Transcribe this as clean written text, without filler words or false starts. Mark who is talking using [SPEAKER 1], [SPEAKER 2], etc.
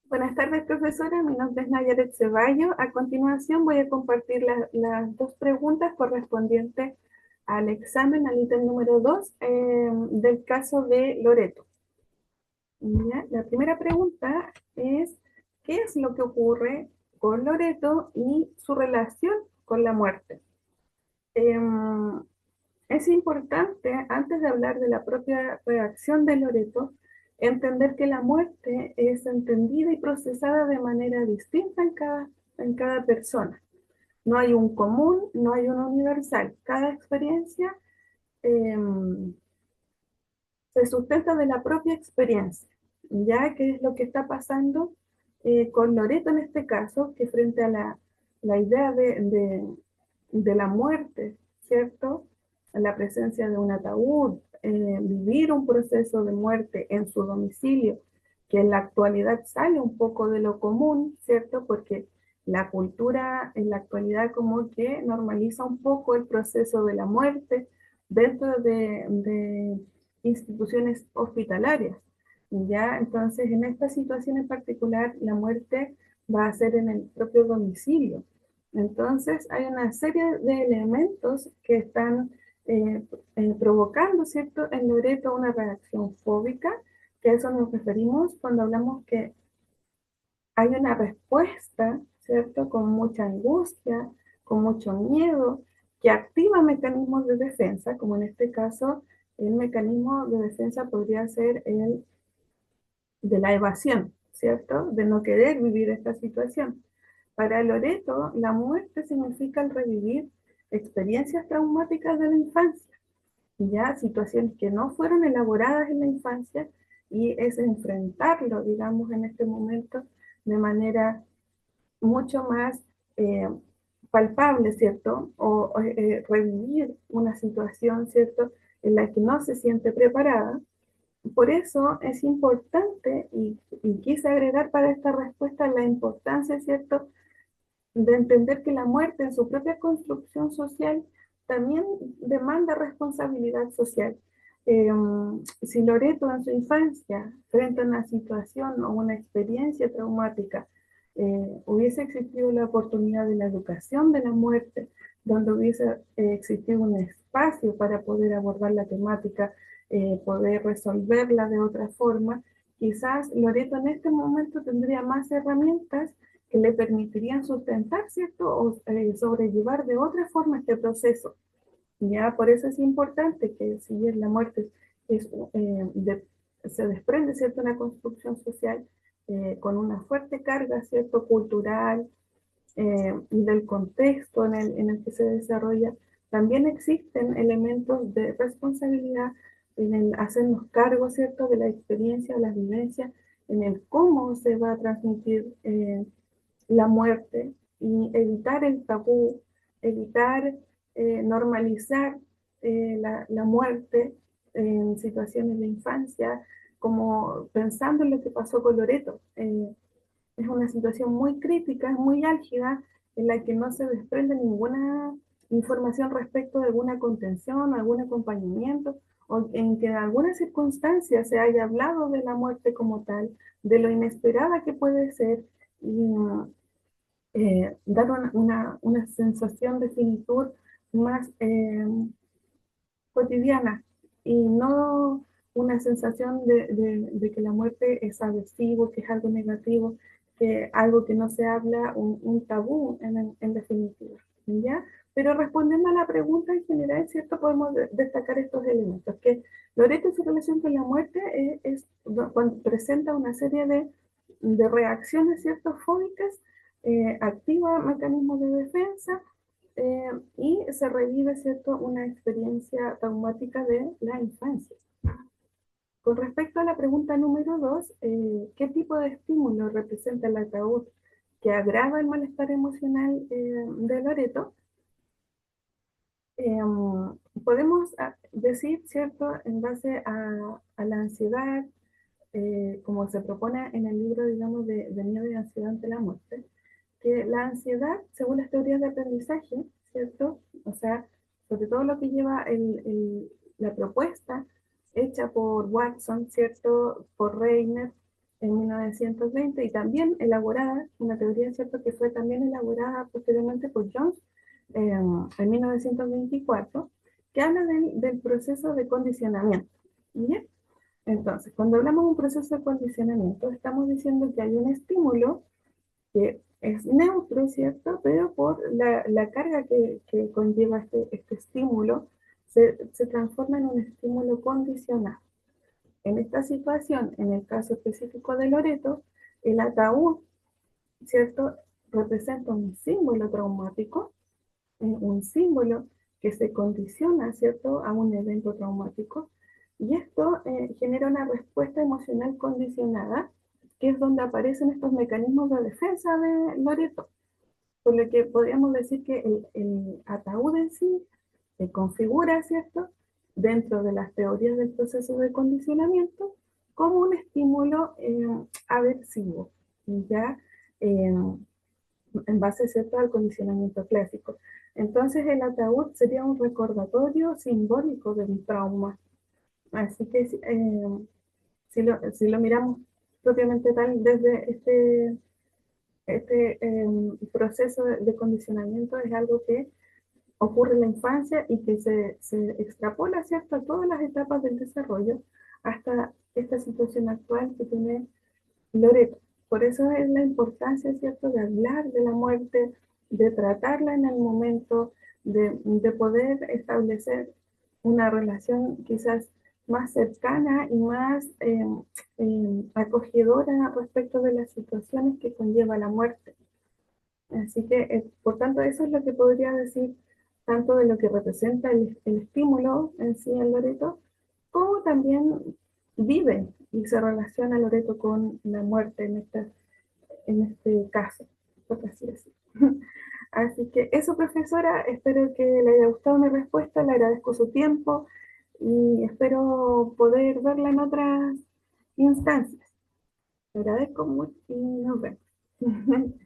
[SPEAKER 1] Buenas tardes, profesora. Mi nombre es Nayaret Ceballos. A continuación voy a compartir las dos preguntas correspondientes al examen, al ítem número 2 del caso de Loreto. ¿Ya? La primera pregunta es, ¿qué es lo que ocurre con Loreto y su relación con la muerte? Em, es importante, antes de hablar de la propia reacción de Loreto, entender que la muerte es entendida y procesada de manera distinta en cada persona. No hay un común, no hay un universal. Cada experiencia eh, se sustenta de la propia experiencia. ¿Ya? ¿Qué es lo que está pasando con Loreto en este caso? Que frente a la idea de la muerte, ¿cierto? La presencia de un ataúd, vivir un proceso de muerte en su domicilio, que en la actualidad sale un poco de lo común, ¿cierto? Porque la cultura en la actualidad como que normaliza un poco el proceso de la muerte dentro de instituciones hospitalarias. ¿Ya? Entonces, en esta situación en particular, la muerte va a ser en el propio domicilio. Entonces, hay una serie de elementos que están provocando, ¿cierto?, en Loreto una reacción fóbica, que a eso nos referimos cuando hablamos que hay una respuesta, ¿cierto?, con mucha angustia, con mucho miedo, que activa mecanismos de defensa, como en este caso, el mecanismo de defensa podría ser el de la evasión, ¿cierto?, de no querer vivir esta situación. Para Loreto, la muerte significa el revivir experiencias traumáticas de la infancia, ya situaciones que no fueron elaboradas en la infancia, y es enfrentarlo, digamos, en este momento de manera mucho más eh, palpable, ¿cierto? O revivir una situación, ¿cierto?, en la que no se siente preparada. Por eso es importante, y quise agregar para esta respuesta la importancia, ¿cierto?, de entender que la muerte en su propia construcción social también demanda responsabilidad social. Eh, si Loreto en su infancia, frente a una situación o una experiencia traumática, hubiese existido la oportunidad de la educación de la muerte, donde hubiese existido un espacio para poder abordar la temática, poder resolverla de otra forma, quizás Loreto en este momento tendría más herramientas que le permitirían sustentar, ¿cierto? O sobrellevar de otra forma este proceso. Ya, por eso es importante que si bien la muerte es, se desprende, ¿cierto?, una construcción social con una fuerte carga, ¿cierto?, cultural, y del contexto en el que se desarrolla, también existen elementos de responsabilidad en el hacernos cargo, ¿cierto?, de la experiencia, de las vivencias, en el cómo se va a transmitir la muerte, y evitar el tabú, evitar normalizar la muerte en situaciones de infancia, como pensando en lo que pasó con Loreto. Es una situación muy crítica, muy álgida, en la que no se desprende ninguna información respecto de alguna contención, algún acompañamiento, o en que en alguna circunstancia se haya hablado de la muerte como tal, de lo inesperada que puede ser, y dar una sensación de finitud más cotidiana, y no una sensación de que la muerte es agresivo, que es algo negativo, que algo que no se habla, un tabú en definitiva, ¿ya? Pero respondiendo a la pregunta en general, ¿cierto? Podemos destacar estos elementos, que Loreto en su relación con la muerte cuando presenta una serie de reacciones, ¿cierto?, fóbicas, activa mecanismos de defensa, y se revive, ¿cierto?, una experiencia traumática de la infancia. Con respecto a la pregunta número 2, ¿qué tipo de estímulo representa el ataúd que agrava el malestar emocional de Loreto? Eh, Podemos decir, ¿cierto?, en base a la ansiedad, como se propone en el libro, digamos, de miedo y ansiedad ante la muerte, que la ansiedad, según las teorías de aprendizaje, ¿cierto? O sea, sobre todo lo que lleva la propuesta hecha por Watson, ¿cierto? Por Reiner, en 1920 y también elaborada, una teoría, ¿cierto?, que fue también elaborada posteriormente por Jones en 1924, que habla del proceso de condicionamiento. ¿Bien? Entonces, cuando hablamos de un proceso de condicionamiento, estamos diciendo que hay un estímulo que es neutro, ¿cierto? Pero por la carga que conlleva este estímulo, se transforma en un estímulo condicionado. En esta situación, en el caso específico de Loreto, el ataúd, ¿cierto?, representa un símbolo traumático, un símbolo que se condiciona, ¿cierto?, a un evento traumático, y esto genera una respuesta emocional condicionada, que es donde aparecen estos mecanismos de defensa de Loreto. Por lo que podríamos decir que el ataúd en sí se configura, ¿cierto?, dentro de las teorías del proceso de condicionamiento como un estímulo aversivo, ya eh, en base, ¿cierto?, al condicionamiento clásico. Entonces el ataúd sería un recordatorio simbólico del trauma. Así que si lo miramos propiamente tal desde este proceso de condicionamiento, es algo que ocurre en la infancia y que se extrapola, ¿cierto?, a todas las etapas del desarrollo hasta esta situación actual que tiene Loreto. Por eso es la importancia, ¿cierto?, de hablar de la muerte, de tratarla en el momento, de poder establecer una relación quizás más cercana y más acogedora respecto de las situaciones que conlleva la muerte. Así que, por tanto, eso es lo que podría decir tanto de lo que representa el estímulo en sí en Loreto, como también vive y se relaciona Loreto con la muerte en este caso, por así decirlo. Así que eso, profesora, espero que le haya gustado mi respuesta, le agradezco su tiempo y espero poder verla en otras instancias. Le agradezco mucho y nos vemos.